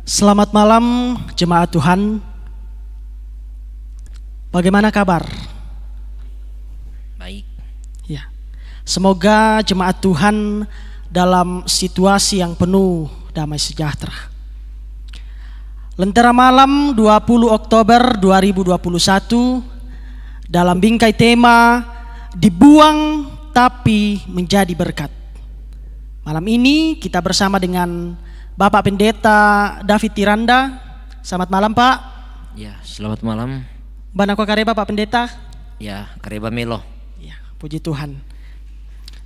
Selamat malam jemaat Tuhan. Bagaimana kabar? Baik. Ya. Semoga jemaat Tuhan dalam situasi yang penuh damai sejahtera. Lentera malam 20 Oktober 2021 dalam bingkai tema dibuang tapi menjadi berkat. Malam ini kita bersama dengan Bapak Pendeta David Tiranda. Selamat malam Pak. Ya, selamat malam. Banako kareba Pak Pendeta. Ya, kareba melo. Ya, puji Tuhan.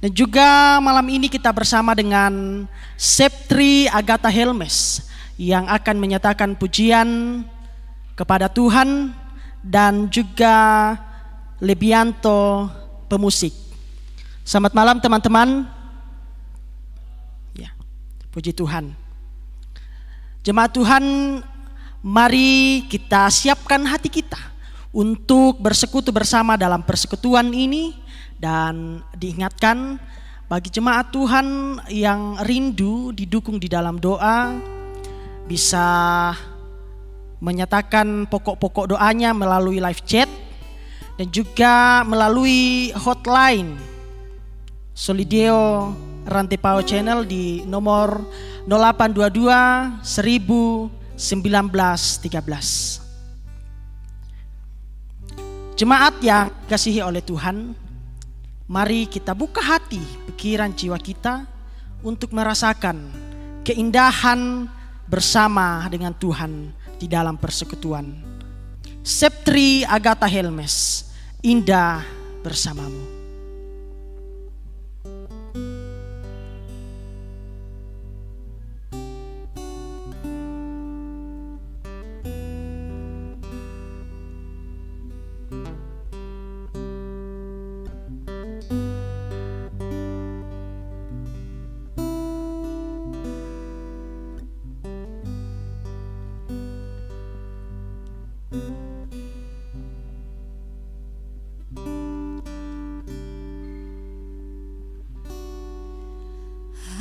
Dan juga malam ini kita bersama dengan Septri Agatha Helmes yang akan menyatakan pujian kepada Tuhan, dan juga Lebianto pemusik. Selamat malam teman-teman. Ya, puji Tuhan. Jemaat Tuhan, mari kita siapkan hati kita untuk bersekutu bersama dalam persekutuan ini. Dan diingatkan bagi jemaat Tuhan yang rindu didukung di dalam doa, bisa menyatakan pokok-pokok doanya melalui live chat dan juga melalui hotline Solideo Rantepao Channel di nomor 0822 1913. Jemaat yang dikasihi oleh Tuhan, mari kita buka hati, pikiran, jiwa kita untuk merasakan keindahan bersama dengan Tuhan di dalam persekutuan. Septri Agatha Helmes, indah bersamamu.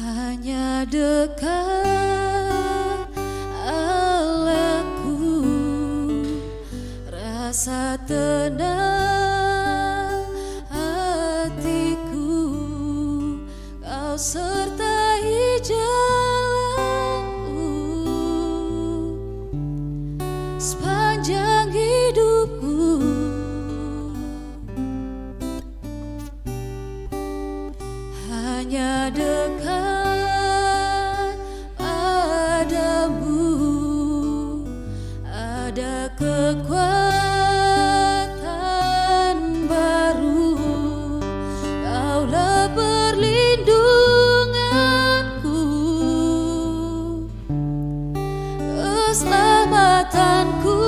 Hanya dekat Allahku, rasa tenang hatiku, Kau sertai jalanku sepanjang hidupku. Hanya dekat padamu ada kekuatan baru, Kaulah perlindunganku, keselamatanku.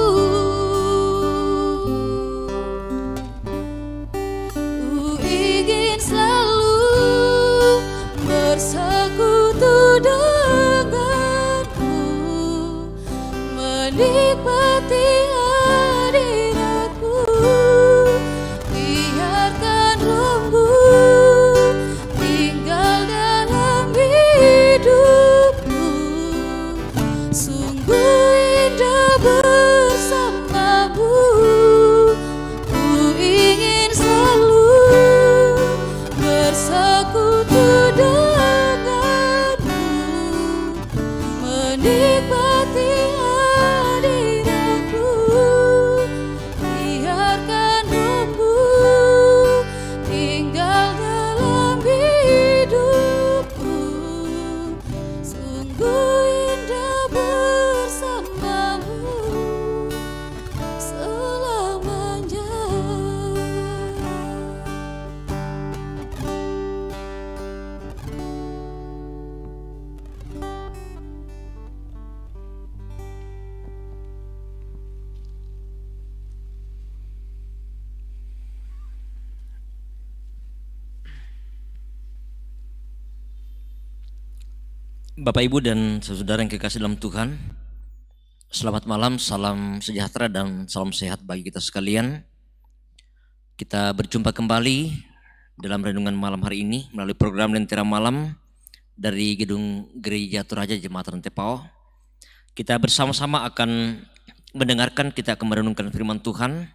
Ku ingin selalu bersekutu denganmu, menikmati hadiratmu. Biarkan Rohmu tinggal dalam hidupku, sungguh indah bersamamu. Ku ingin selalu bersekutu denganmu, menikmati hadiratmu. Biarkan Rohmu tinggal dalam hidupku, sungguh indah bersamamu selamanya. Bapak Ibu dan saudara yang kekasih dalam Tuhan, selamat malam, salam sejahtera dan salam sehat bagi kita sekalian. Kita berjumpa kembali dalam renungan malam hari ini melalui program Lentera Malam dari Gedung Gereja Toraja Jemaat Rantepao. Kita bersama-sama akan mendengarkan, kita akan merenungkan firman Tuhan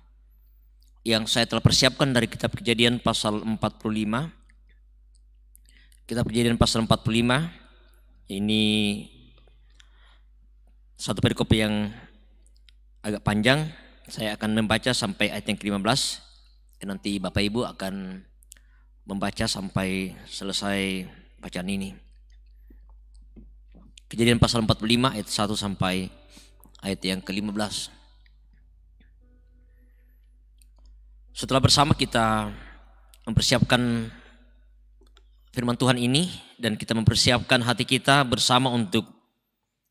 yang saya telah persiapkan dari kitab Kejadian pasal 45. Kitab Kejadian pasal 45 ini satu perikop yang agak panjang. Saya akan membaca sampai ayat yang ke-15. Nanti Bapak Ibu akan membaca sampai selesai bacaan ini. Kejadian pasal 45 ayat 1 sampai ayat yang ke-15. Setelah bersama kita mempersiapkan firman Tuhan ini dan kita mempersiapkan hati kita bersama untuk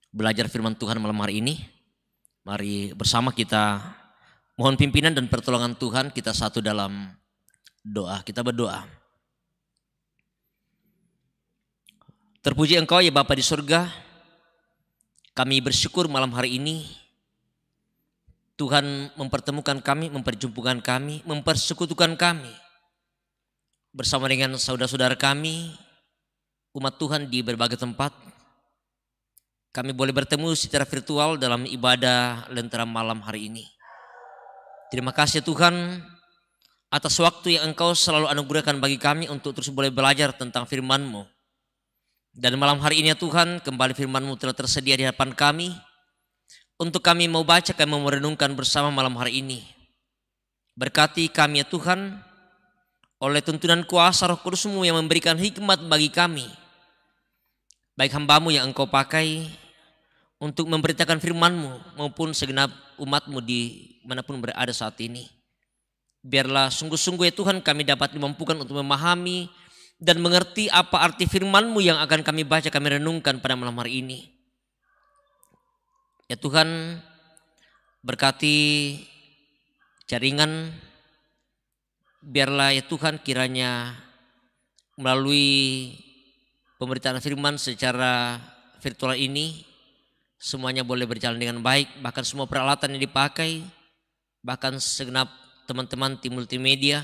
belajar firman Tuhan malam hari ini, mari bersama kita mohon pimpinan dan pertolongan Tuhan. Kita satu dalam doa. Kita berdoa. Terpuji Engkau ya Bapa di surga. Kami bersyukur malam hari ini Tuhan mempertemukan kami, memperjumpakan kami, mempersekutukan kami bersama dengan saudara-saudara kami, umat Tuhan di berbagai tempat. Kami boleh bertemu secara virtual dalam ibadah lentera malam hari ini. Terima kasih Tuhan atas waktu yang Engkau selalu anugerahkan bagi kami untuk terus boleh belajar tentang firman-Mu. Dan malam hari ini ya Tuhan, kembali firman-Mu telah tersedia di hadapan kami. Untuk kami mau baca, kami mau merenungkan bersama malam hari ini. Berkati kami ya Tuhan, oleh tuntunan kuasa Roh Kudus-Mu yang memberikan hikmat bagi kami. Baik hamba-Mu yang Engkau pakai untuk memberitakan firman-Mu maupun segenap umat-Mu di manapun berada saat ini. Biarlah sungguh-sungguh ya Tuhan kami dapat dimampukan untuk memahami dan mengerti apa arti firman-Mu yang akan kami baca, kami renungkan pada malam hari ini. Ya Tuhan, berkati jaringan, biarlah ya Tuhan kiranya melalui pemberitaan firman secara virtual ini, semuanya boleh berjalan dengan baik, bahkan semua peralatan yang dipakai, bahkan segenap teman-teman tim multimedia,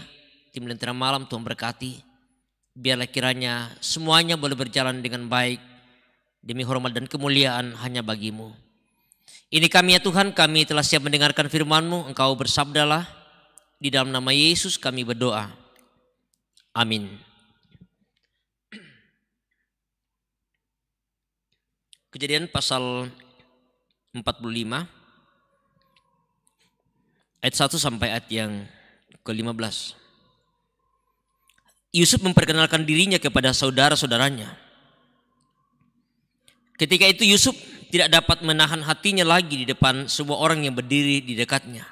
tim lentera malam, Tuhan berkati. Biarlah kiranya semuanya boleh berjalan dengan baik demi hormat dan kemuliaan hanya bagi-Mu. Ini kami ya Tuhan, kami telah siap mendengarkan firman-Mu. Engkau bersabdalah, di dalam nama Yesus kami berdoa. Amin. Kejadian pasal 45 ayat 1 sampai ayat yang ke-15. Yusuf memperkenalkan dirinya kepada saudara-saudaranya. Ketika itu Yusuf tidak dapat menahan hatinya lagi di depan semua orang yang berdiri di dekatnya.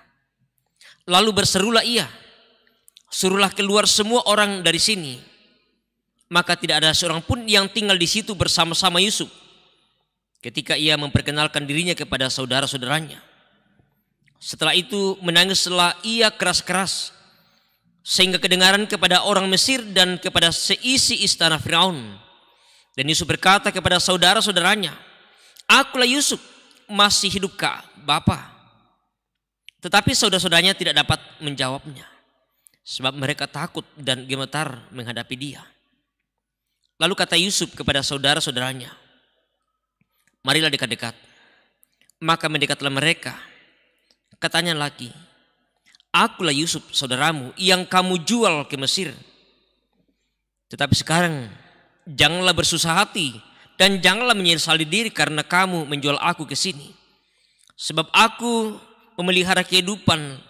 Lalu berserulah ia, "Suruhlah keluar semua orang dari sini." Maka tidak ada seorang pun yang tinggal di situ bersama-sama Yusuf ketika ia memperkenalkan dirinya kepada saudara-saudaranya. Setelah itu menangislah ia keras-keras, sehingga kedengaran kepada orang Mesir dan kepada seisi istana Firaun. Dan Yusuf berkata kepada saudara-saudaranya, "Akulah Yusuf, masih hidupkah Bapa?" Tetapi saudara-saudaranya tidak dapat menjawabnya, sebab mereka takut dan gemetar menghadapi dia. Lalu kata Yusuf kepada saudara-saudaranya, "Marilah dekat-dekat." Maka mendekatlah mereka. Katanya lagi, "Akulah Yusuf saudaramu yang kamu jual ke Mesir. Tetapi sekarang janganlah bersusah hati dan janganlah menyesali diri karena kamu menjual aku ke sini. Sebab aku memelihara kehidupan,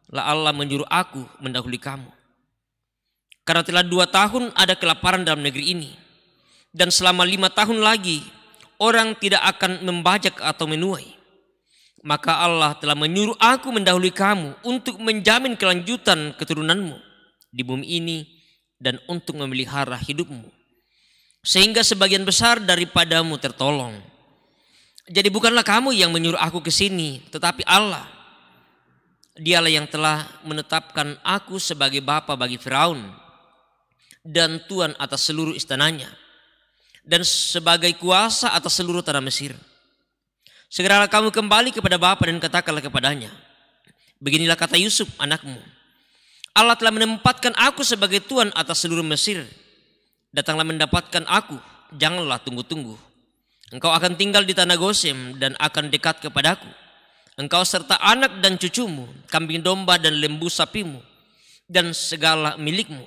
lah Allah menyuruh aku mendahului kamu. Karena telah 2 tahun ada kelaparan dalam negeri ini, dan selama 5 tahun lagi orang tidak akan membajak atau menuai. Maka Allah telah menyuruh aku mendahului kamu untuk menjamin kelanjutan keturunanmu di bumi ini dan untuk memelihara hidupmu, sehingga sebagian besar daripadamu tertolong. Jadi bukanlah kamu yang menyuruh aku ke sini, tetapi Allah. Dialah yang telah menetapkan aku sebagai bapa bagi Firaun dan tuan atas seluruh istananya, dan sebagai kuasa atas seluruh tanah Mesir. Segeralah kamu kembali kepada bapa dan katakanlah kepadanya, beginilah kata Yusuf anakmu, Allah telah menempatkan aku sebagai tuan atas seluruh Mesir. Datanglah mendapatkan aku, janganlah tunggu-tunggu. Engkau akan tinggal di tanah Gosem dan akan dekat kepadaku. Engkau serta anak dan cucumu, kambing domba dan lembu sapimu, dan segala milikmu.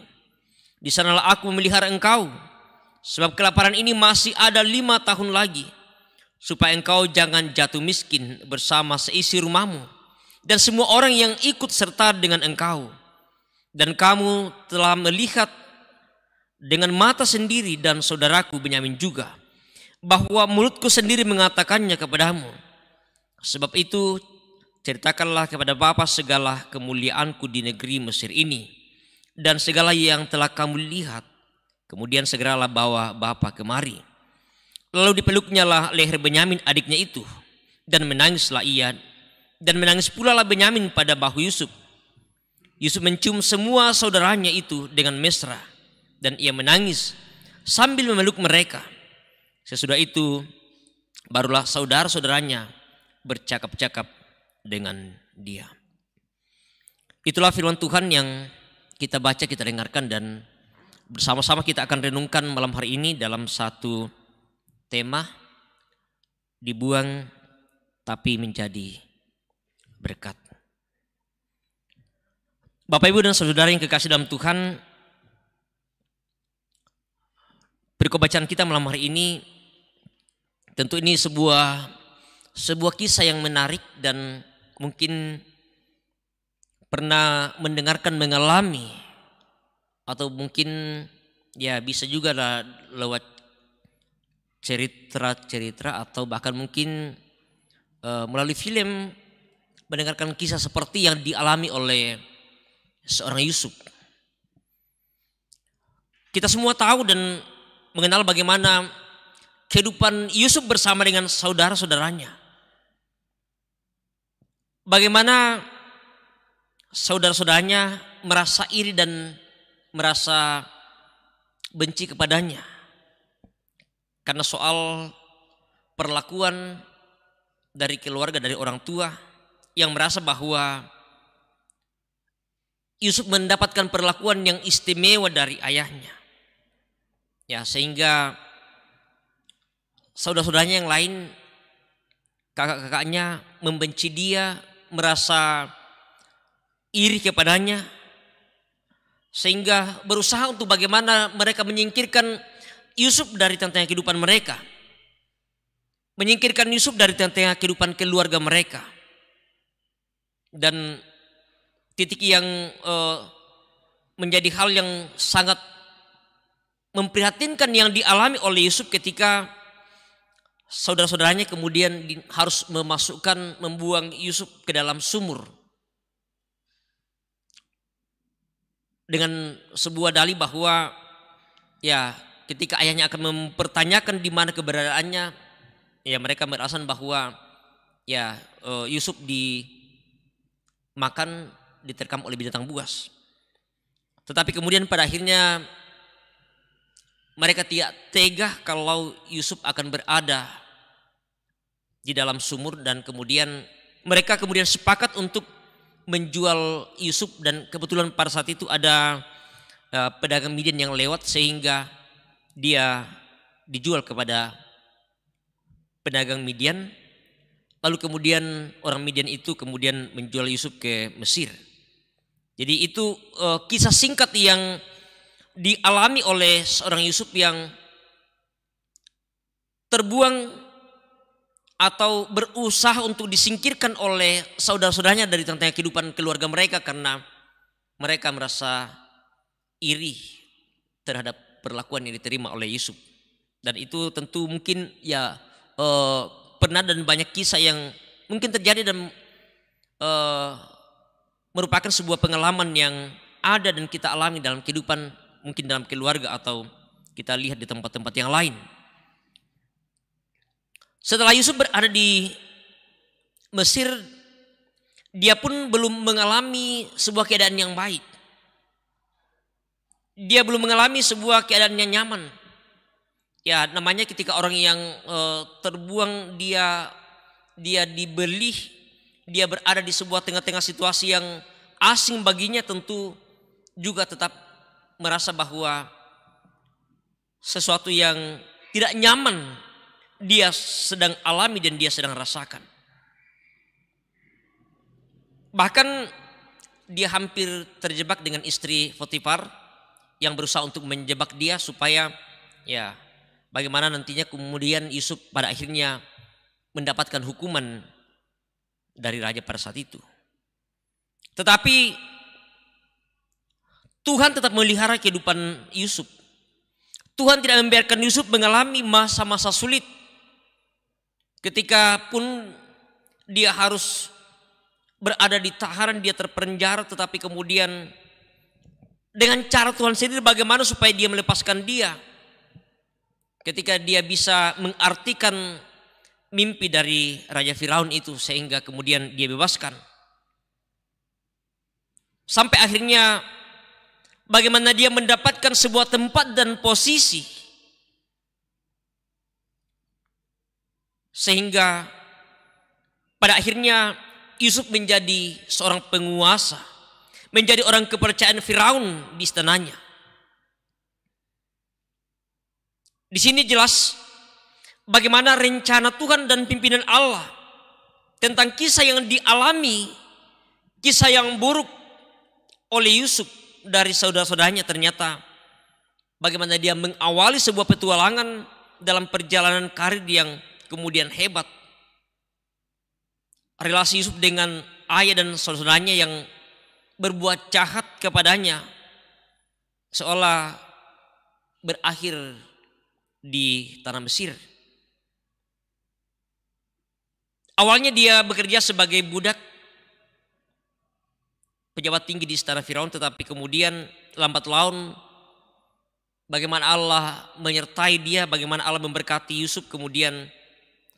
Di sanalah aku memelihara engkau, sebab kelaparan ini masih ada 5 tahun lagi, supaya engkau jangan jatuh miskin bersama seisi rumahmu, dan semua orang yang ikut serta dengan engkau. Dan kamu telah melihat dengan mata sendiri dan saudaraku Benyamin juga, bahwa mulutku sendiri mengatakannya kepadamu. Sebab itu ceritakanlah kepada Bapa segala kemuliaanku di negeri Mesir ini, dan segala yang telah kamu lihat. Kemudian segeralah bawa Bapa kemari. Lalu dipeluknyalah leher Benyamin adiknya itu, dan menangislah ia, dan menangis pula lah Benyamin pada bahu Yusuf. Yusuf mencium semua saudaranya itu dengan mesra, dan ia menangis sambil memeluk mereka. Sesudah itu barulah saudara-saudaranya bercakap-cakap dengan dia. Itulah firman Tuhan yang kita baca, kita dengarkan, dan bersama-sama kita akan renungkan malam hari ini dalam satu tema, dibuang tapi menjadi berkat. Bapak, Ibu, dan saudara yang kekasih dalam Tuhan, perikop bacaan kita malam hari ini tentu ini sebuah kisah yang menarik dan mungkin pernah mendengarkan, mengalami, atau mungkin ya bisa juga lah lewat cerita-cerita, atau bahkan mungkin melalui film mendengarkan kisah seperti yang dialami oleh seorang Yusuf. Kita semua tahu dan mengenal bagaimana kehidupan Yusuf bersama dengan saudara-saudaranya. Bagaimana saudara-saudaranya merasa iri dan merasa benci kepadanya karena soal perlakuan dari keluarga, dari orang tua yang merasa bahwa Yusuf mendapatkan perlakuan yang istimewa dari ayahnya. Ya, sehingga saudara-saudaranya yang lain, kakak-kakaknya membenci dia, merasa iri kepadanya, sehingga berusaha untuk bagaimana mereka menyingkirkan Yusuf dari tengah-tengah kehidupan mereka, menyingkirkan Yusuf dari tengah-tengah kehidupan keluarga mereka. Dan titik yang menjadi hal yang sangat memprihatinkan yang dialami oleh Yusuf ketika saudara-saudaranya kemudian harus membuang Yusuf ke dalam sumur dengan sebuah dalih bahwa ya ketika ayahnya akan mempertanyakan di mana keberadaannya, ya mereka merasa bahwa ya Yusuf dimakan, diterkam oleh binatang buas. Tetapi kemudian pada akhirnya mereka tidak tega kalau Yusuf akan berada di dalam sumur, dan kemudian mereka sepakat untuk menjual Yusuf. Dan kebetulan pada saat itu ada pedagang Midian yang lewat, sehingga dia dijual kepada pedagang Midian. Lalu kemudian orang Midian itu kemudian menjual Yusuf ke Mesir. Jadi itu kisah singkat yang dialami oleh seorang Yusuf yang terbuang atau berusaha untuk disingkirkan oleh saudara-saudaranya dari tengah-tengah kehidupan keluarga mereka karena mereka merasa iri terhadap perlakuan yang diterima oleh Yusuf. Dan itu tentu mungkin ya pernah dan banyak kisah yang mungkin terjadi dan merupakan sebuah pengalaman yang ada dan kita alami dalam kehidupan, mungkin dalam keluarga atau kita lihat di tempat-tempat yang lain. Setelah Yusuf berada di Mesir, dia pun belum mengalami sebuah keadaan yang baik. Dia belum mengalami sebuah keadaan yang nyaman. Ya, namanya ketika orang yang terbuang, dia dibeli, dia berada di sebuah tengah-tengah situasi yang asing baginya, tentu juga tetap merasa bahwa sesuatu yang tidak nyaman dia sedang alami dan dia sedang rasakan. Bahkan dia hampir terjebak dengan istri Potifar yang berusaha untuk menjebak dia supaya ya bagaimana nantinya kemudian Yusuf pada akhirnya mendapatkan hukuman dari raja pada saat itu. Tetapi Tuhan tetap melihara kehidupan Yusuf. Tuhan tidak membiarkan Yusuf mengalami masa-masa sulit. Ketika pun dia harus berada di tahanan, dia terpenjara, tetapi kemudian dengan cara Tuhan sendiri bagaimana supaya dia melepaskan dia. Ketika dia bisa mengartikan mimpi dari Raja Firaun itu sehingga kemudian dia bebaskan. Sampai akhirnya bagaimana dia mendapatkan sebuah tempat dan posisi sehingga pada akhirnya Yusuf menjadi seorang penguasa, menjadi orang kepercayaan Firaun di istananya. Di sini jelas bagaimana rencana Tuhan dan pimpinan Allah tentang kisah yang dialami, kisah yang buruk oleh Yusuf dari saudara-saudaranya. Ternyata bagaimana dia mengawali sebuah petualangan dalam perjalanan karir yang kemudian hebat. Relasi Yusuf dengan ayah dan saudara-saudaranya yang berbuat jahat kepadanya seolah berakhir di tanah Mesir. Awalnya dia bekerja sebagai budak pejabat tinggi di istana Firaun, tetapi kemudian lambat laun bagaimana Allah menyertai dia, bagaimana Allah memberkati Yusuf, kemudian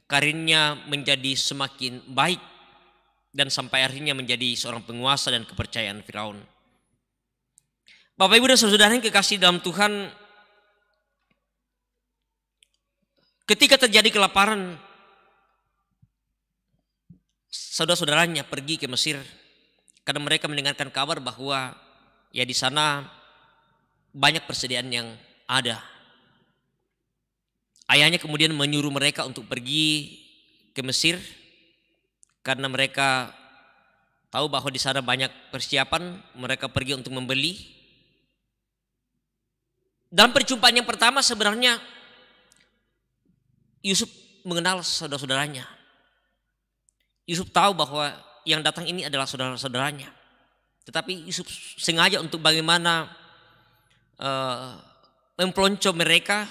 karirnya menjadi semakin baik dan sampai akhirnya menjadi seorang penguasa dan kepercayaan Firaun. Bapak Ibu dan saudara yang kekasih dalam Tuhan, ketika terjadi kelaparan, saudara-saudaranya pergi ke Mesir karena mereka mendengarkan kabar bahwa ya di sana banyak persediaan yang ada. Ayahnya kemudian menyuruh mereka untuk pergi ke Mesir karena mereka tahu bahwa di sana banyak persiapan. Mereka pergi untuk membeli. Dalam perjumpaan yang pertama sebenarnya Yusuf mengenal saudara-saudaranya. Yusuf tahu bahwa yang datang ini adalah saudara-saudaranya. Tetapi Yusuf sengaja untuk bagaimana mempelonco mereka,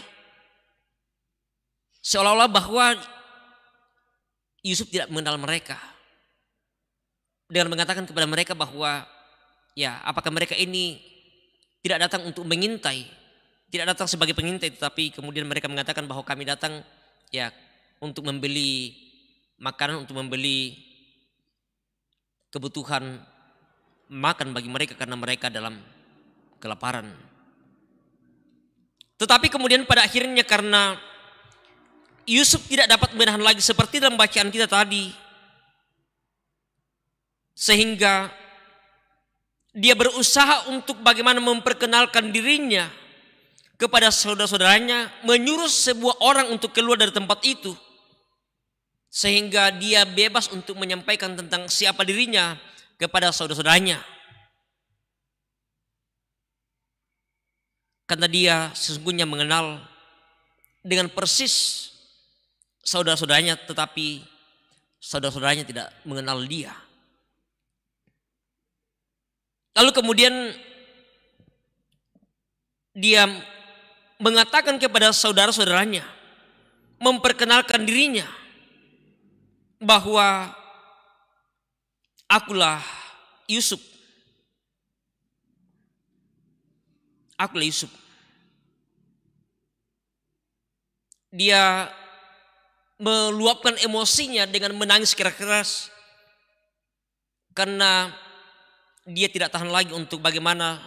seolah-olah bahwa Yusuf tidak mengenal mereka. Dengan mengatakan kepada mereka bahwa ya apakah mereka ini tidak datang untuk mengintai, tidak datang sebagai pengintai, tetapi kemudian mereka mengatakan bahwa kami datang ya untuk membeli makanan, untuk membeli kebutuhan makan bagi mereka karena mereka dalam kelaparan. Tetapi kemudian pada akhirnya karena Yusuf tidak dapat menahan lagi seperti dalam bacaan kita tadi, sehingga dia berusaha untuk bagaimana memperkenalkan dirinya kepada saudara-saudaranya, menyuruh sebuah orang untuk keluar dari tempat itu, sehingga dia bebas untuk menyampaikan tentang siapa dirinya kepada saudara-saudaranya. Karena dia sesungguhnya mengenal dengan persis saudara-saudaranya, tetapi saudara-saudaranya tidak mengenal dia. Lalu kemudian dia mengatakan kepada saudara-saudaranya, memperkenalkan dirinya bahwa akulah Yusuf. Akulah Yusuf. Dia meluapkan emosinya dengan menangis keras-keras karena dia tidak tahan lagi untuk bagaimana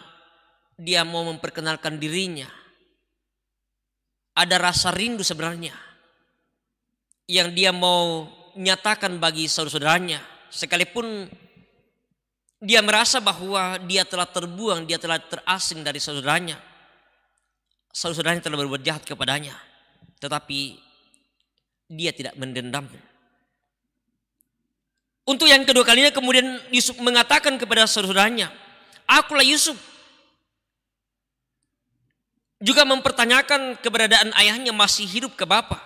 dia mau memperkenalkan dirinya. Ada rasa rindu sebenarnya yang dia mau nyatakan bagi saudara-saudaranya, sekalipun dia merasa bahwa dia telah terbuang, dia telah terasing dari saudaranya. Saudara-saudaranya telah berbuat jahat kepadanya. Tetapi dia tidak mendendam. Untuk yang kedua kalinya kemudian Yusuf mengatakan kepada saudara-saudaranya, akulah Yusuf. Juga mempertanyakan keberadaan ayahnya masih hidup ke bapa.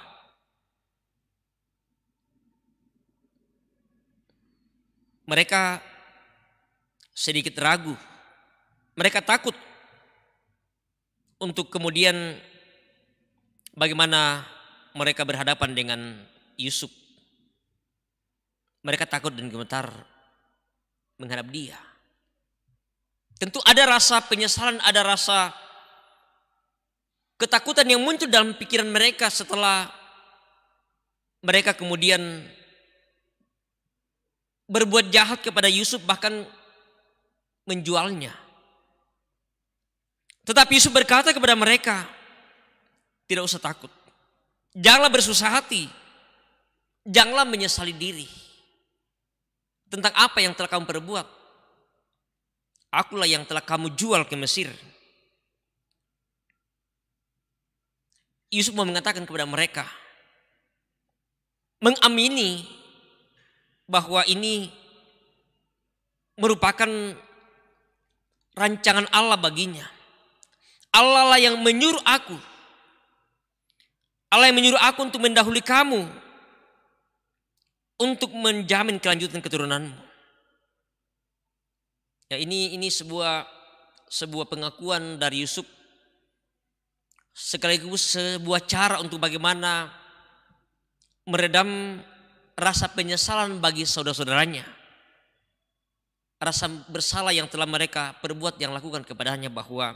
Mereka sedikit ragu. Mereka takut untuk kemudian bagaimana mereka berhadapan dengan Yusuf. Mereka takut dan gemetar menghadap dia. Tentu ada rasa penyesalan, ada rasa ketakutan yang muncul dalam pikiran mereka setelah mereka kemudian berbuat jahat kepada Yusuf, bahkan menjualnya. Tetapi Yusuf berkata kepada mereka, tidak usah takut. Janganlah bersusah hati. Janganlah menyesali diri tentang apa yang telah kamu perbuat. Akulah yang telah kamu jual ke Mesir. Yusuf mau mengatakan kepada mereka, mengamini bahwa ini merupakan rancangan Allah baginya. Allah lah yang menyuruh aku. Allah yang menyuruh aku untuk mendahului kamu, untuk menjamin kelanjutan keturunanmu. Ya, ini sebuah pengakuan dari Yusuf, sekaligus sebuah cara untuk bagaimana meredam rasa penyesalan bagi saudara-saudaranya. Rasa bersalah yang telah mereka perbuat, yang lakukan kepadanya, bahwa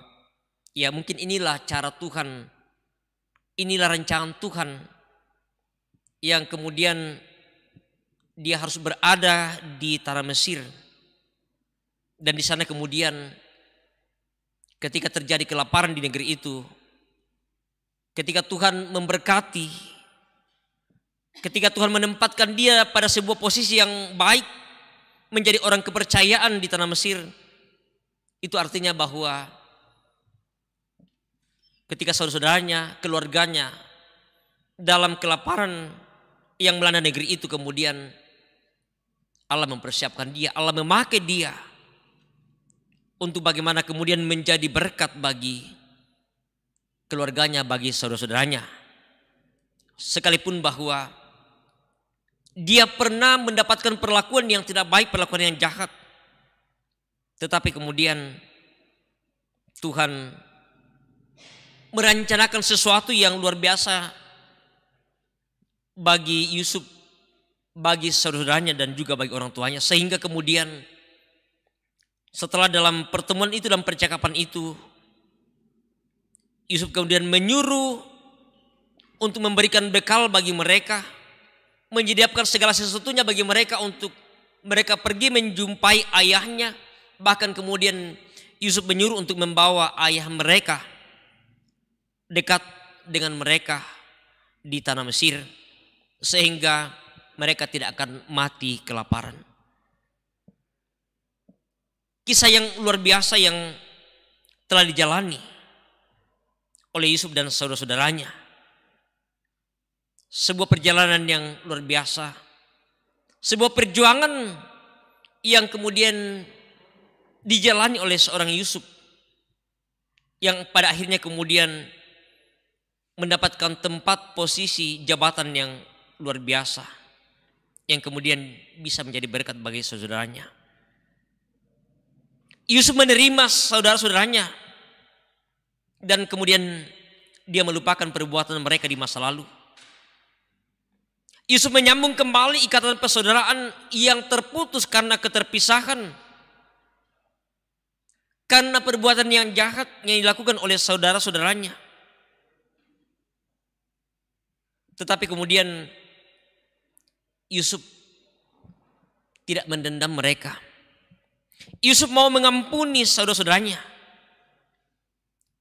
ya mungkin inilah cara Tuhan, inilah rancangan Tuhan yang kemudian dia harus berada di tanah Mesir. Dan di sana kemudian ketika terjadi kelaparan di negeri itu, ketika Tuhan memberkati, ketika Tuhan menempatkan dia pada sebuah posisi yang baik, menjadi orang kepercayaan di tanah Mesir, itu artinya bahwa ketika saudara-saudaranya, keluarganya dalam kelaparan yang melanda negeri itu, kemudian Allah mempersiapkan dia, Allah memakai dia untuk bagaimana kemudian menjadi berkat bagi keluarganya, bagi saudara-saudaranya. Sekalipun bahwa dia pernah mendapatkan perlakuan yang tidak baik, perlakuan yang jahat, tetapi kemudian Tuhan merencanakan sesuatu yang luar biasa bagi Yusuf, bagi saudaranya, dan juga bagi orang tuanya. Sehingga kemudian setelah dalam pertemuan itu, dalam percakapan itu, Yusuf kemudian menyuruh untuk memberikan bekal bagi mereka, menyediakan segala sesuatunya bagi mereka untuk mereka pergi menjumpai ayahnya. Bahkan kemudian Yusuf menyuruh untuk membawa ayah mereka dekat dengan mereka di tanah Mesir, sehingga mereka tidak akan mati kelaparan. Kisah yang luar biasa yang telah dijalani oleh Yusuf dan saudara-saudaranya. Sebuah perjalanan yang luar biasa, sebuah perjuangan yang kemudian dijalani oleh seorang Yusuf, yang pada akhirnya kemudian mendapatkan tempat, posisi, jabatan yang luar biasa, yang kemudian bisa menjadi berkat bagi saudaranya. Yusuf menerima saudara-saudaranya, dan kemudian dia melupakan perbuatan mereka di masa lalu. Yusuf menyambung kembali ikatan persaudaraan yang terputus karena keterpisahan, karena perbuatan yang jahat yang dilakukan oleh saudara-saudaranya. Tetapi kemudian Yusuf tidak mendendam mereka. Yusuf mau mengampuni saudara-saudaranya.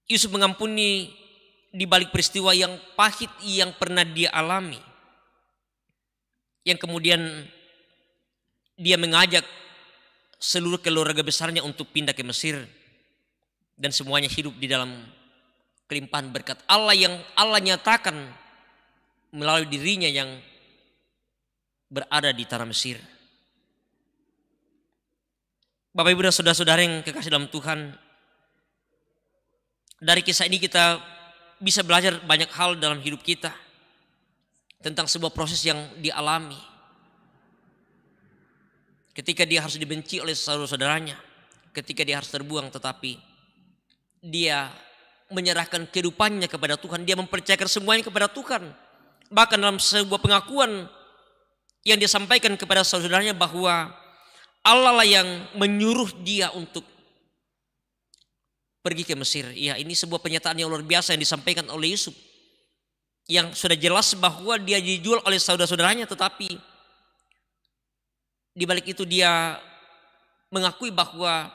Yusuf mengampuni di balik peristiwa yang pahit yang pernah dia alami, yang kemudian dia mengajak seluruh keluarga besarnya untuk pindah ke Mesir, dan semuanya hidup di dalam kelimpahan berkat Allah yang Allah nyatakan melalui dirinya yang berada di tanah Mesir. Bapak Ibu dan saudara-saudara yang kekasih dalam Tuhan, dari kisah ini kita bisa belajar banyak hal dalam hidup kita tentang sebuah proses yang dialami ketika dia harus dibenci oleh saudara-saudaranya, ketika dia harus terbuang, tetapi dia menyerahkan kehidupannya kepada Tuhan, dia mempercayakan semuanya kepada Tuhan. Bahkan dalam sebuah pengakuan yang dia sampaikan kepada saudara-saudaranya bahwa Allah lah yang menyuruh dia untuk pergi ke Mesir. Ya, ini sebuah pernyataan yang luar biasa yang disampaikan oleh Yusuf, yang sudah jelas bahwa dia dijual oleh saudara-saudaranya, tetapi di balik itu dia mengakui bahwa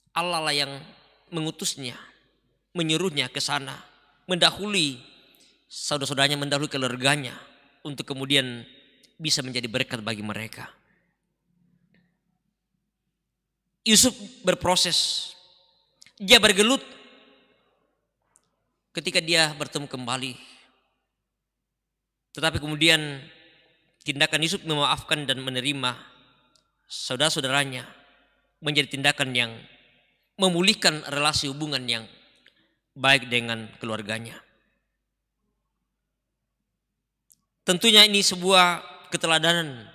Allah lah yang mengutusnya, menyuruhnya ke sana, mendahului saudara-saudaranya, mendahului keluarganya untuk kemudian bisa menjadi berkat bagi mereka. Yusuf berproses, dia bergelut ketika dia bertemu kembali. Tetapi kemudian tindakan Yusuf memaafkan dan menerima saudara-saudaranya menjadi tindakan yang memulihkan relasi hubungan yang baik dengan keluarganya. Tentunya ini sebuah keteladanan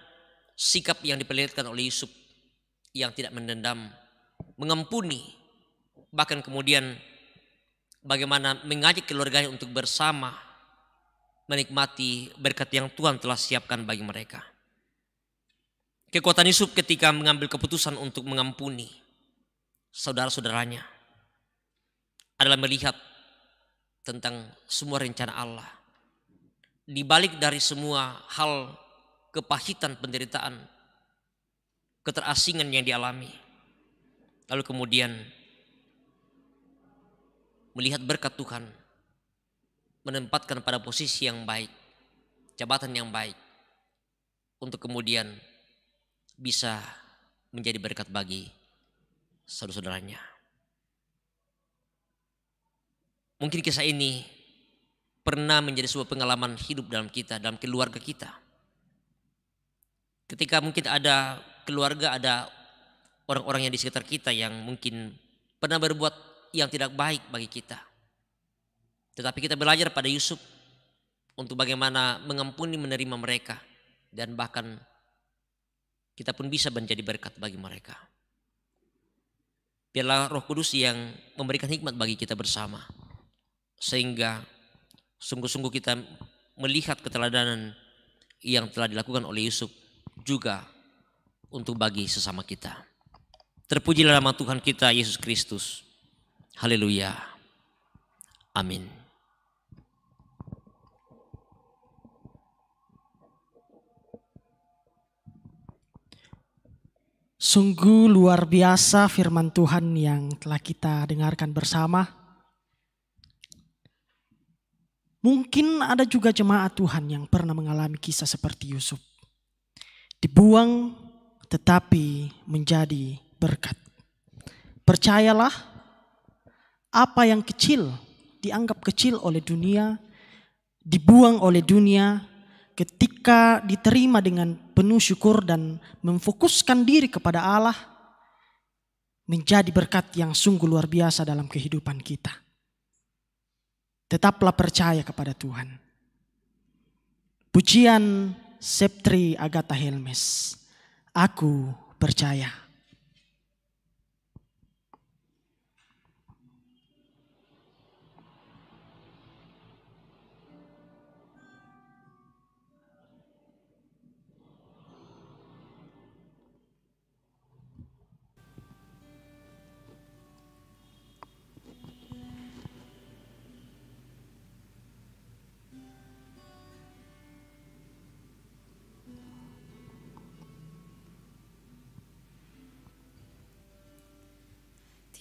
sikap yang diperlihatkan oleh Yusuf, yang tidak mendendam, mengampuni, bahkan kemudian bagaimana mengajak keluarganya untuk bersama menikmati berkat yang Tuhan telah siapkan bagi mereka. Kekuatan Yusuf ketika mengambil keputusan untuk mengampuni saudara-saudaranya adalah melihat tentang semua rencana Allah. Di balik dari semua hal kepahitan, penderitaan, keterasingan yang dialami, lalu kemudian melihat berkat Tuhan menempatkan pada posisi yang baik, jabatan yang baik, untuk kemudian bisa menjadi berkat bagi saudara-saudaranya. Mungkin kisah ini pernah menjadi sebuah pengalaman hidup dalam kita, dalam keluarga kita. Ketika mungkin ada keluarga, ada orang-orang yang di sekitar kita yang mungkin pernah berbuat yang tidak baik bagi kita. Tetapi kita belajar pada Yusuf untuk bagaimana mengampuni, menerima mereka, dan bahkan kita pun bisa menjadi berkat bagi mereka. Biarlah Roh Kudus yang memberikan hikmat bagi kita bersama, sehingga sungguh-sungguh kita melihat keteladanan yang telah dilakukan oleh Yusuf juga untuk bagi sesama kita. Terpujilah nama Tuhan kita Yesus Kristus. Haleluya. Amin. Sungguh luar biasa firman Tuhan yang telah kita dengarkan bersama. Mungkin ada juga jemaat Tuhan yang pernah mengalami kisah seperti Yusuf. Dibuang tetapi menjadi berkat. Percayalah, apa yang kecil, dianggap kecil oleh dunia, dibuang oleh dunia, ketika diterima dengan penuh syukur dan memfokuskan diri kepada Allah, menjadi berkat yang sungguh luar biasa dalam kehidupan kita. Tetaplah percaya kepada Tuhan. Pujian Septri Agatha Helmes, aku percaya.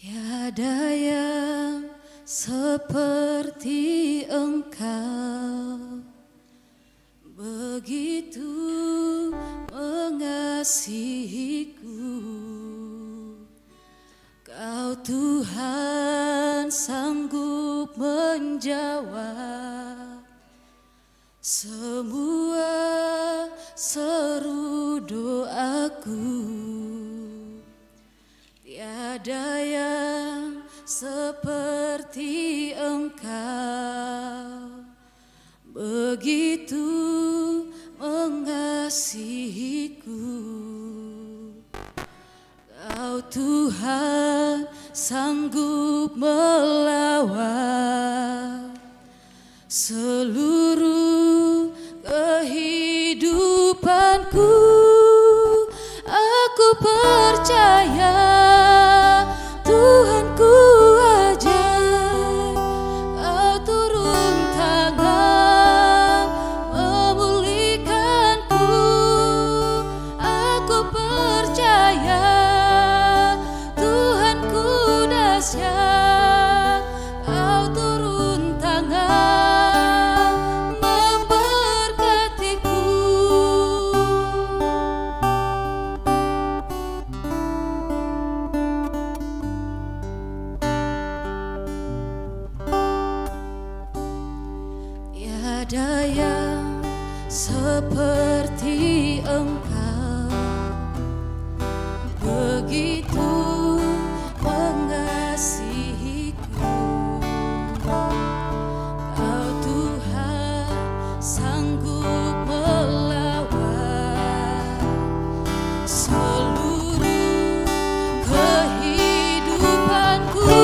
Tiada yang seperti Engkau, begitu mengasihiku. Kau Tuhan sanggup menjawab semua seru doaku, tiada yang seperti Engkau, begitu mengasihiku. Kau Tuhan sanggup melawan seluruh kehidupanku. Aku percaya Tuhanku ajaib, Kau turun tangan memulihkanku. Aku percaya Tuhanku dahsyat, Kau turun tangan memberkatiku. Tiada yang seperti Engkau, begitu mengasihiku. Kau Tuhan sanggup melawan seluruh kehidupanku.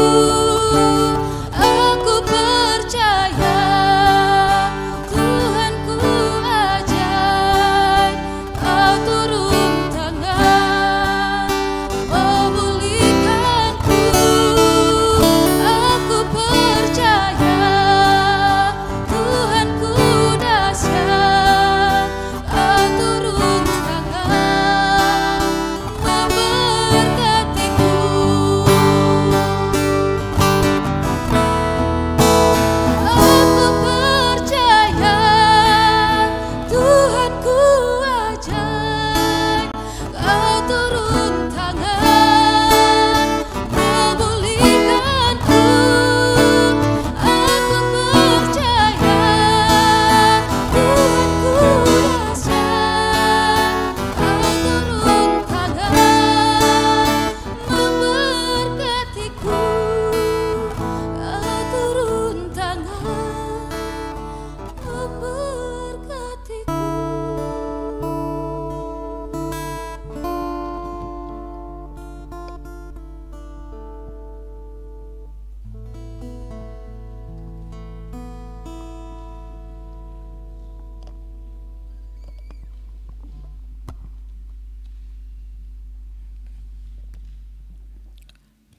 Aku percaya Tuhanku ajaib, Kau turun tangan memulihkanku. Aku percaya Tuhanku dahsyat, Kau turun tangan memberkatiku. Aku percaya Tuhanku ajaib, Kau turun tangan memulihkanku. Aku percaya Tuhanku dahsyat, Kau turun tangan memberkatiku. Kau turun tangan memberkatiku.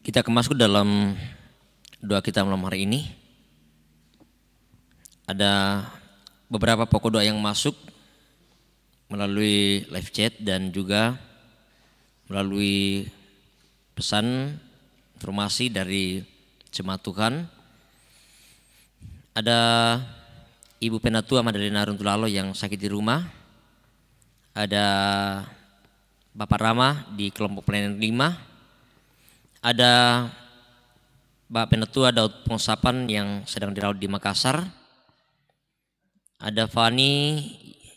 Kita masuk dalam doa kita malam hari ini. Ada beberapa pokok doa yang masuk melalui live chat dan juga melalui pesan informasi dari jemaat Tuhan. Ada Ibu Penatua Madalena Runtulalo yang sakit di rumah. Ada Bapak Rama di kelompok pelayanan 5. Ada Bapak Penatua Daud Pengsapan yang sedang dirawat di Makassar. Ada Fani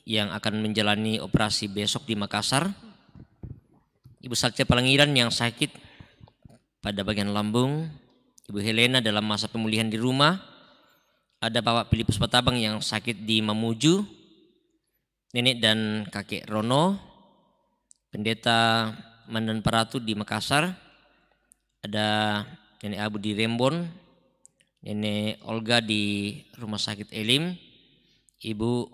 yang akan menjalani operasi besok di Makassar. Ibu Salcia Palangiran yang sakit pada bagian lambung. Ibu Helena dalam masa pemulihan di rumah. Ada Bapak Filipus Patabang yang sakit di Mamuju. Nenek dan kakek Rono. Pendeta Mandan Paratu di Makassar. Ada Nenek Abu di Rembon, Nenek Olga di Rumah Sakit Elim, Ibu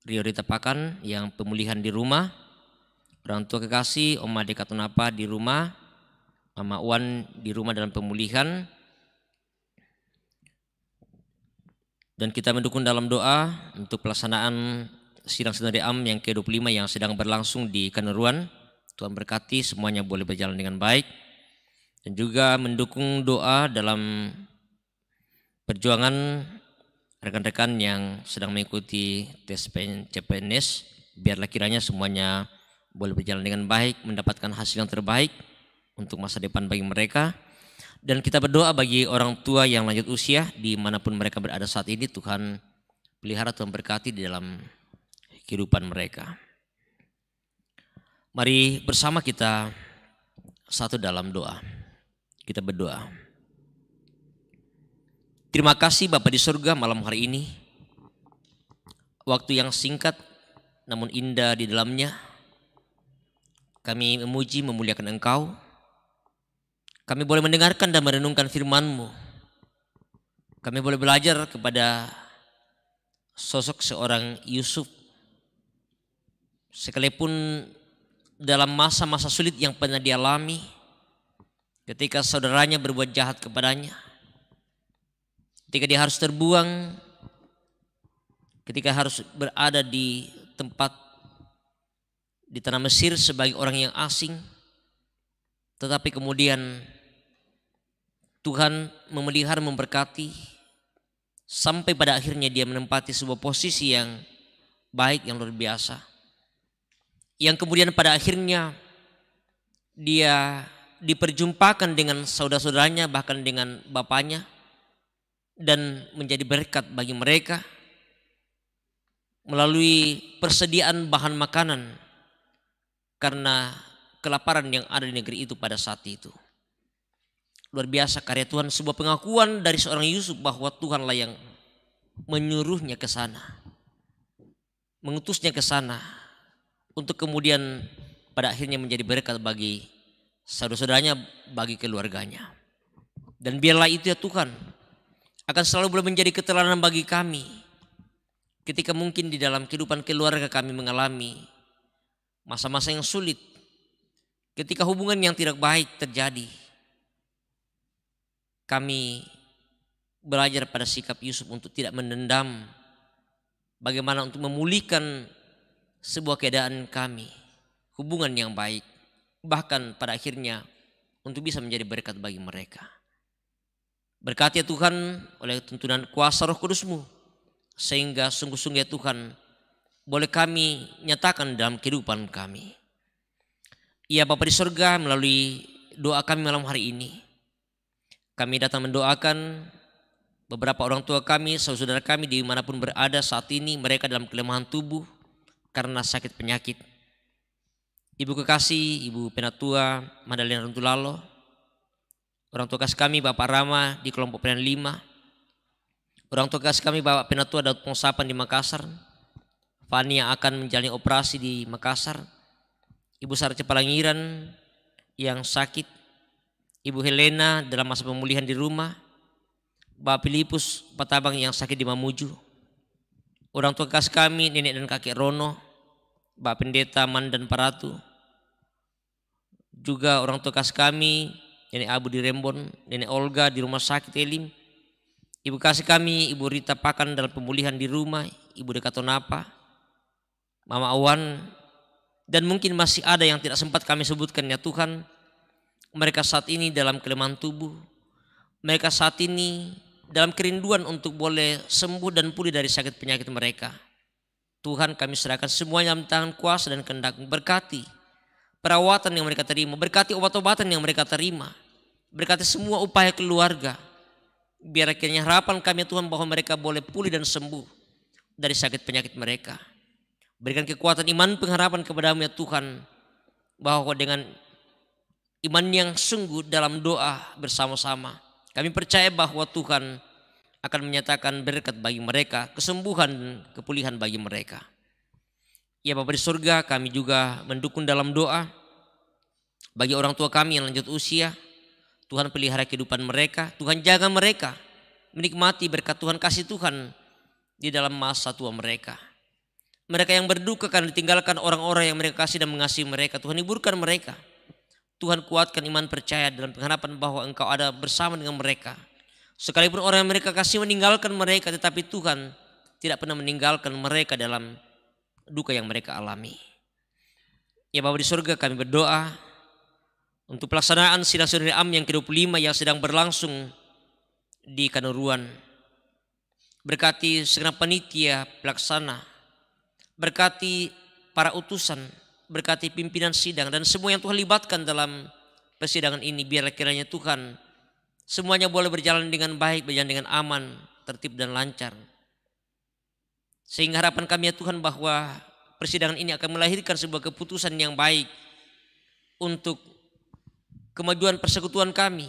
Riorita Pakan yang pemulihan di rumah, orang tua kekasih Oma Dekatunapa di rumah, Mama Wan di rumah dalam pemulihan. Dan kita mendukung dalam doa untuk pelaksanaan sidang Sinode Am yang ke-25 yang sedang berlangsung di Kaneruan. Tuhan berkati semuanya boleh berjalan dengan baik. Dan juga mendukung doa dalam perjuangan rekan-rekan yang sedang mengikuti tes CPNS. Biarlah kiranya semuanya boleh berjalan dengan baik, mendapatkan hasil yang terbaik untuk masa depan bagi mereka. Dan kita berdoa bagi orang tua yang lanjut usia dimanapun mereka berada saat ini. Tuhan Pelihara Tuhan berkati di dalam kehidupan mereka. Mari bersama kita satu dalam doa. Kita berdoa. Terima kasih Bapa di surga malam hari ini. Waktu yang singkat namun indah di dalamnya. Kami memuji memuliakan Engkau. Kami boleh mendengarkan dan merenungkan firman-Mu. Kami boleh belajar kepada sosok seorang Yusuf. Sekalipun dalam masa-masa sulit yang pernah dialami, ketika saudaranya berbuat jahat kepadanya, ketika dia harus terbuang, ketika harus berada di tempat di tanah Mesir sebagai orang yang asing, tetapi kemudian Tuhan memelihara, memberkati, sampai pada akhirnya dia menempati sebuah posisi yang baik, yang luar biasa. Yang kemudian pada akhirnya dia diperjumpakan dengan saudara-saudaranya, bahkan dengan bapaknya, dan menjadi berkat bagi mereka melalui persediaan bahan makanan karena kelaparan yang ada di negeri itu pada saat itu. Luar biasa karya Tuhan, sebuah pengakuan dari seorang Yusuf bahwa Tuhanlah yang menyuruhnya ke sana, mengutusnya ke sana untuk kemudian pada akhirnya menjadi berkat bagi saudara-saudaranya, bagi keluarganya. Dan biarlah itu ya Tuhan akan selalu boleh menjadi keteladanan bagi kami ketika mungkin di dalam kehidupan keluarga kami mengalami masa-masa yang sulit, ketika hubungan yang tidak baik terjadi. Kami belajar pada sikap Yusuf untuk tidak mendendam, bagaimana untuk memulihkan sebuah keadaan kami, hubungan yang baik, bahkan pada akhirnya untuk bisa menjadi berkat bagi mereka. Berkati ya Tuhan oleh tuntunan kuasa Roh Kudus-Mu, sehingga sungguh-sungguh ya Tuhan boleh kami nyatakan dalam kehidupan kami. Ya Bapa di surga, melalui doa kami malam hari ini, kami datang mendoakan beberapa orang tua kami, saudara kami dimanapun berada saat ini, mereka dalam kelemahan tubuh karena sakit penyakit. Ibu kekasih, Ibu Penatua Madalena Runtulalo, orang tua kasih kami Bapak Rama di kelompok Pelayan 5, orang tua kasih kami Bapak Penatua Daud Pongsapan di Makassar, Fani yang akan menjalani operasi di Makassar, Ibu Sarah Cepalangiran yang sakit, Ibu Helena dalam masa pemulihan di rumah, Bapak Filipus Patabang yang sakit di Mamuju, orang tua kasih kami nenek dan kakek Rono, Bapak Pendeta Mandan Paratu, juga orang tua kasih kami nenek Abu di Rembon, nenek Olga di rumah sakit Elim, ibu kasih kami Ibu Rita Pakan dalam pemulihan di rumah, Ibu Dekatonapa, Mama Awan, dan mungkin masih ada yang tidak sempat kami sebutkan ya Tuhan. Mereka saat ini dalam kelemahan tubuh, mereka saat ini dalam kerinduan untuk boleh sembuh dan pulih dari sakit penyakit mereka. Tuhan, kami serahkan semuanya dalam tangan kuasa dan kehendak. Berkati perawatan yang mereka terima, berkati obat-obatan yang mereka terima, berkati semua upaya keluarga. Biar akhirnya harapan kami Tuhan bahwa mereka boleh pulih dan sembuh dari sakit penyakit mereka. Berikan kekuatan iman pengharapan kepada-Mu ya Tuhan, bahwa dengan iman yang sungguh dalam doa bersama-sama, kami percaya bahwa Tuhan akan menyatakan berkat bagi mereka, kesembuhan dan kepulihan bagi mereka. Ya Bapa di surga, kami juga mendukung dalam doa bagi orang tua kami yang lanjut usia. Tuhan pelihara kehidupan mereka, Tuhan jaga mereka, menikmati berkat Tuhan, kasih Tuhan di dalam masa tua mereka. Mereka yang berduka karena ditinggalkan orang-orang yang mereka kasih dan mengasihi mereka, Tuhan hiburkan mereka. Tuhan kuatkan iman percaya dalam pengharapan bahwa Engkau ada bersama dengan mereka. Sekalipun orang yang mereka kasih meninggalkan mereka, tetapi Tuhan tidak pernah meninggalkan mereka dalam duka yang mereka alami. Ya Bapa di surga, kami berdoa untuk pelaksanaan sidang saudari Am yang ke-25 yang sedang berlangsung di Kanuruan. Berkati segenap panitia pelaksana, berkati para utusan, berkati pimpinan sidang dan semua yang Tuhan libatkan dalam persidangan ini. Biarlah kiranya Tuhan semuanya boleh berjalan dengan baik, berjalan dengan aman, tertib dan lancar. Sehingga harapan kami ya Tuhan bahwa persidangan ini akan melahirkan sebuah keputusan yang baik untuk kemajuan persekutuan kami,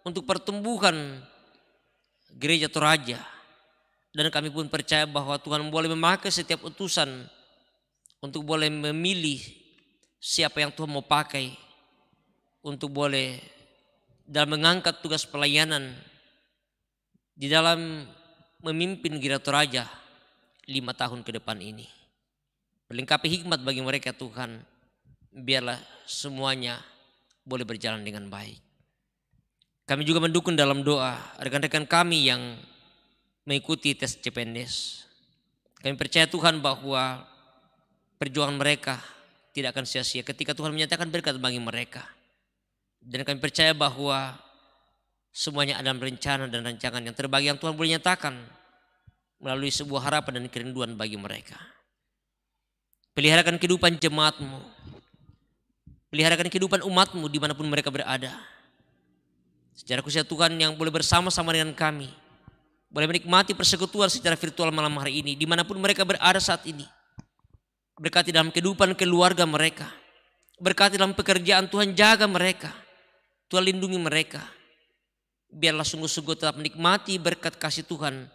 untuk pertumbuhan gereja Toraja. Dan kami pun percaya bahwa Tuhan boleh memakai setiap utusan untuk boleh memilih siapa yang Tuhan mau pakai untuk boleh dalam mengangkat tugas pelayanan di dalam memimpin gereja Toraja 5 tahun ke depan ini. Melengkapi hikmat bagi mereka Tuhan, biarlah semuanya boleh berjalan dengan baik. Kami juga mendukung dalam doa rekan-rekan kami yang mengikuti tes CPNS. Kami percaya Tuhan bahwa perjuangan mereka tidak akan sia-sia ketika Tuhan menyatakan berkat bagi mereka. Dan kami percaya bahwa semuanya ada rencana dan rancangan yang terbaik yang Tuhan boleh nyatakan melalui sebuah harapan dan kerinduan bagi mereka. Peliharakan kehidupan jemaatmu, peliharakan kehidupan umatmu dimanapun mereka berada. Secara khusus Tuhan yang boleh bersama-sama dengan kami, boleh menikmati persekutuan secara virtual malam hari ini dimanapun mereka berada saat ini. Berkati dalam kehidupan keluarga mereka, berkati dalam pekerjaan, Tuhan jaga mereka, Tuhan lindungi mereka. Biarlah sungguh-sungguh tetap menikmati berkat kasih Tuhan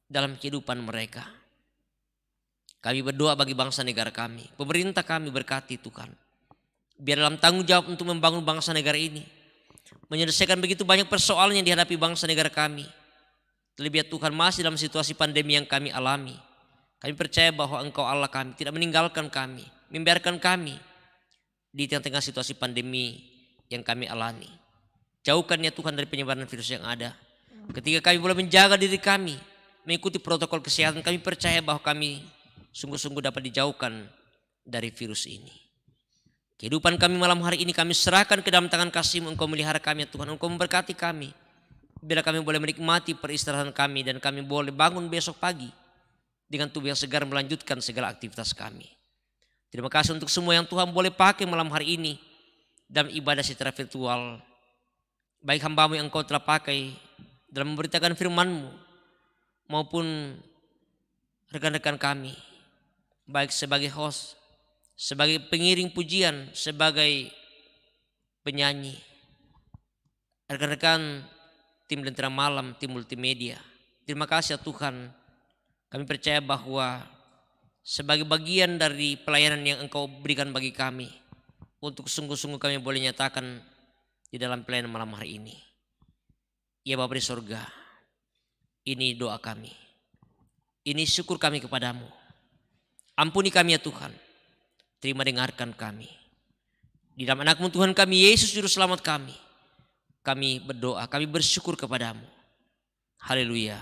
dalam kehidupan mereka. Kami berdoa bagi bangsa negara kami, pemerintah kami berkati Tuhan. Biar dalam tanggung jawab untuk membangun bangsa negara ini, menyelesaikan begitu banyak persoalan yang dihadapi bangsa negara kami. Terlebih Tuhan masih dalam situasi pandemi yang kami alami. Kami percaya bahwa Engkau Allah kami tidak meninggalkan kami, membiarkan kami di tengah-tengah situasi pandemi yang kami alami. Jauhkan ya Tuhan dari penyebaran virus yang ada. Ketika kami boleh menjaga diri kami, mengikuti protokol kesehatan, kami percaya bahwa kami sungguh-sungguh dapat dijauhkan dari virus ini. Kehidupan kami malam hari ini kami serahkan ke dalam tangan kasih-Mu. Engkau melihara kami ya Tuhan, Engkau memberkati kami. Bila kami boleh menikmati peristirahatan kami dan kami boleh bangun besok pagi dengan tubuh yang segar melanjutkan segala aktivitas kami. Terima kasih untuk semua yang Tuhan boleh pakai malam hari ini dalam ibadah secara virtual. Baik hamba-Mu yang Engkau telah pakai dalam memberitakan firman-Mu maupun rekan-rekan kami, baik sebagai host, sebagai pengiring pujian, sebagai penyanyi, rekan-rekan tim Lentera Malam, tim multimedia. Terima kasih ya Tuhan. Kami percaya bahwa sebagai bagian dari pelayanan yang Engkau berikan bagi kami, untuk sungguh-sungguh kami boleh nyatakan di dalam pelayanan malam hari ini. Ya Bapa di sorga, ini doa kami, ini syukur kami kepadamu. Ampuni kami ya Tuhan, terima dengarkan kami. Di dalam anak-Mu Tuhan kami, Yesus Juru Selamat kami berdoa, kami bersyukur kepadamu. Haleluya.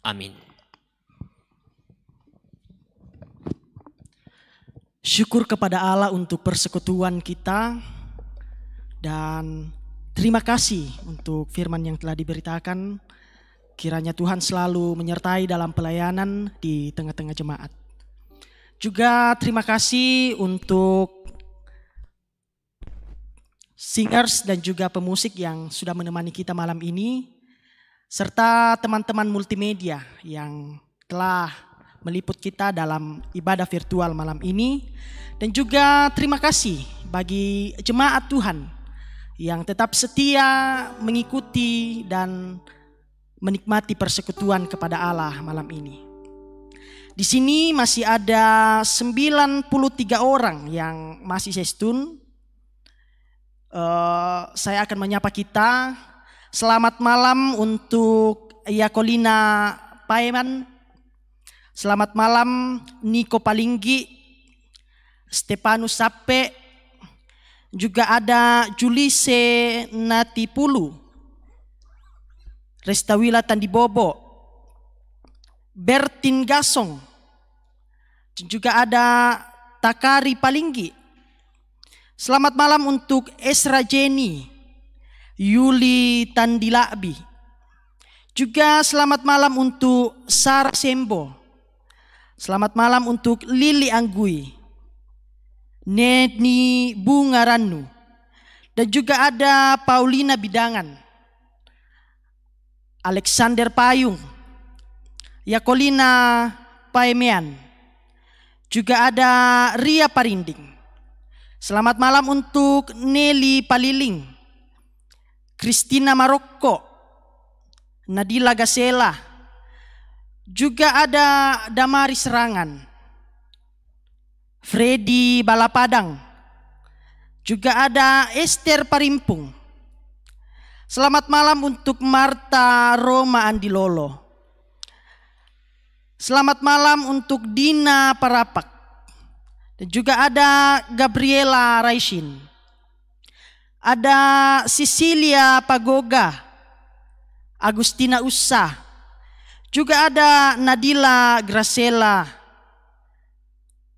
Amin. Syukur kepada Allah untuk persekutuan kita. Dan terima kasih untuk firman yang telah diberitakan. Kiranya Tuhan selalu menyertai dalam pelayanan di tengah-tengah jemaat. Juga terima kasih untuk singers dan juga pemusik yang sudah menemani kita malam ini, serta teman-teman multimedia yang telah meliput kita dalam ibadah virtual malam ini. Dan juga terima kasih bagi jemaat Tuhan yang tetap setia mengikuti dan menikmati persekutuan kepada Allah malam ini. Di sini masih ada 93 orang yang masih stay tune. Saya akan menyapa kita. Selamat malam untuk Yakolina Paeman. Selamat malam Niko Palinggi, Stepanus Sape. Juga ada Julise Natipulu, Restawila Tandibobo, Bertin Gasong. Juga ada Takari Palinggi. Selamat malam untuk Esra Jenny, Yuli Tandilabi. Juga selamat malam untuk Sarah Sembo. Selamat malam untuk Lili Anggui, Neni Bungaranu. Dan juga ada Paulina Bidangan, Alexander Payung, Yakolina Paemian. Juga ada Ria Parinding. Selamat malam untuk Nelly Paliling, Christina Marokko, Nadila Gasela. Juga ada Damari Serangan, Freddy Balapadang. Juga ada Esther Parimpung. Selamat malam untuk Marta Roma Andilolo. Selamat malam untuk Dina Parapak. Dan juga ada Gabriela Raishin. Ada Cecilia Pagoga, Agustina Ussa. Juga ada Nadila Gracela.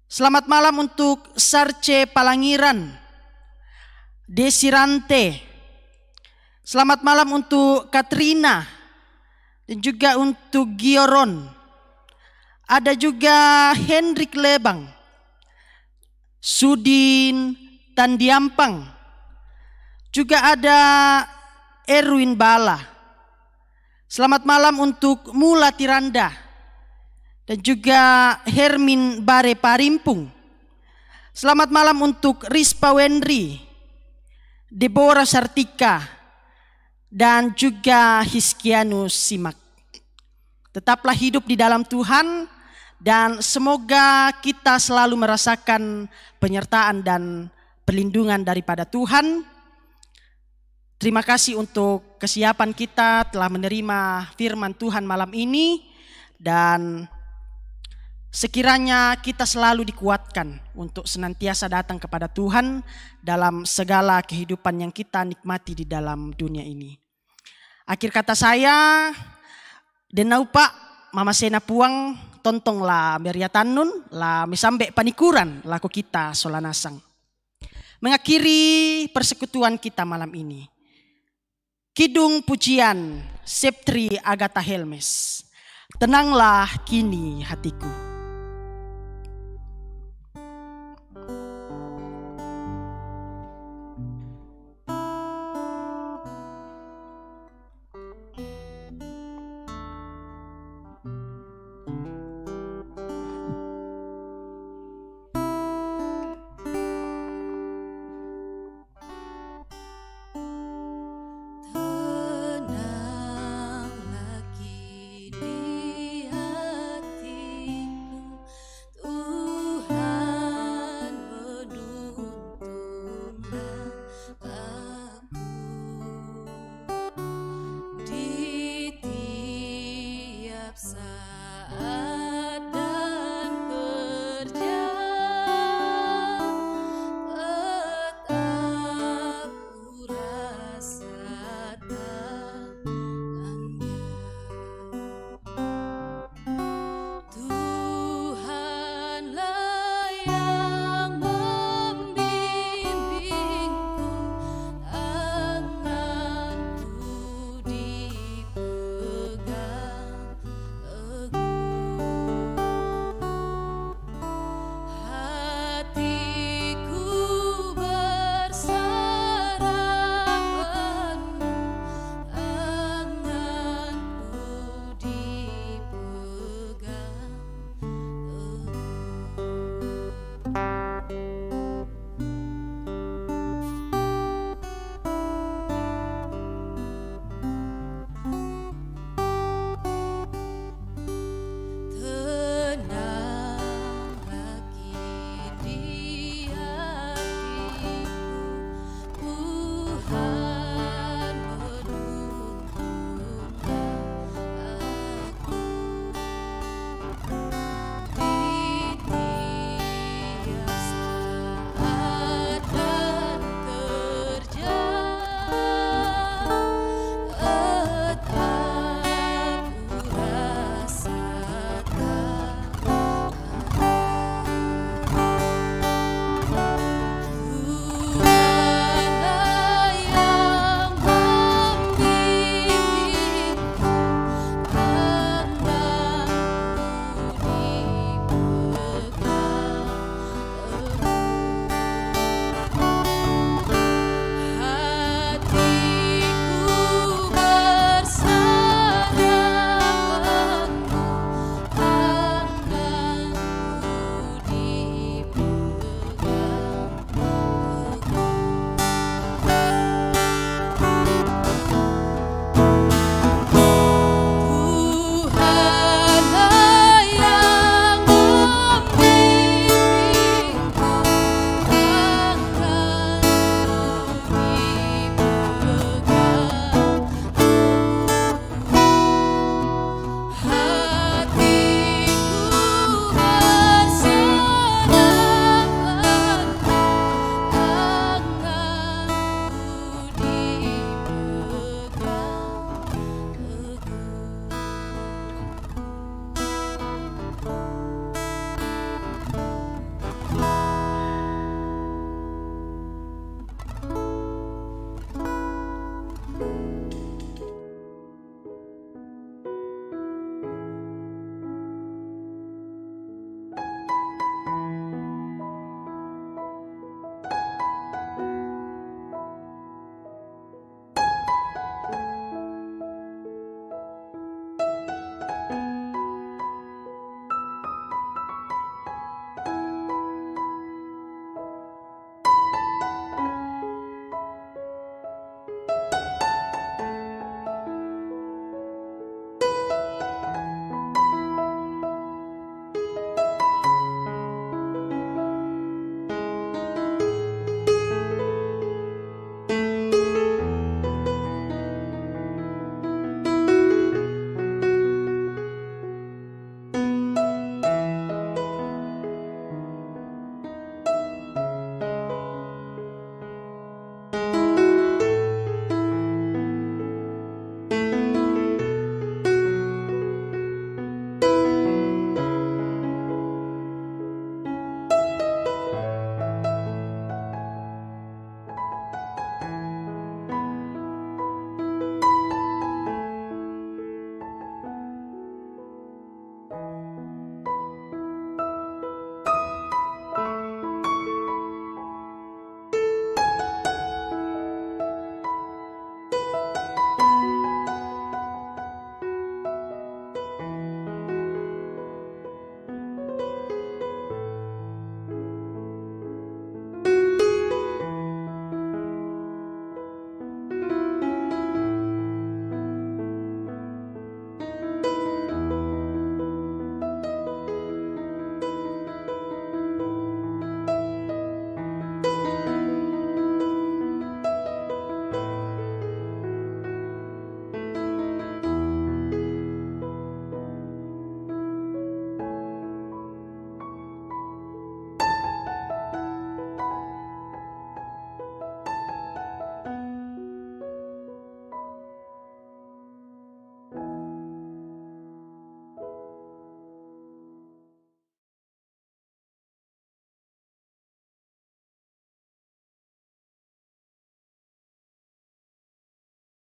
Selamat malam untuk Sarce Palangiran, Desirante. Selamat malam untuk Katrina dan juga untuk Gioron. Ada juga Hendrik Lebang, Sudin Tandiampang. Juga ada Erwin Bala. Selamat malam untuk Mula Tiranda dan juga Hermin Bare Parimpung. Selamat malam untuk Rispa Wendri, Deborah Sartika, dan juga Hiskianus Simak. Tetaplah hidup di dalam Tuhan dan semoga kita selalu merasakan penyertaan dan perlindungan daripada Tuhan. Terima kasih untuk kesiapan kita telah menerima firman Tuhan malam ini, dan sekiranya kita selalu dikuatkan untuk senantiasa datang kepada Tuhan dalam segala kehidupan yang kita nikmati di dalam dunia ini. Akhir kata saya, denau pak mama sena puang tontong la meriatanun la misambe panikuran laku kita solanasang. Mengakhiri persekutuan kita malam ini, kidung pujian Septri Agatha Helmes, tenanglah kini hatiku.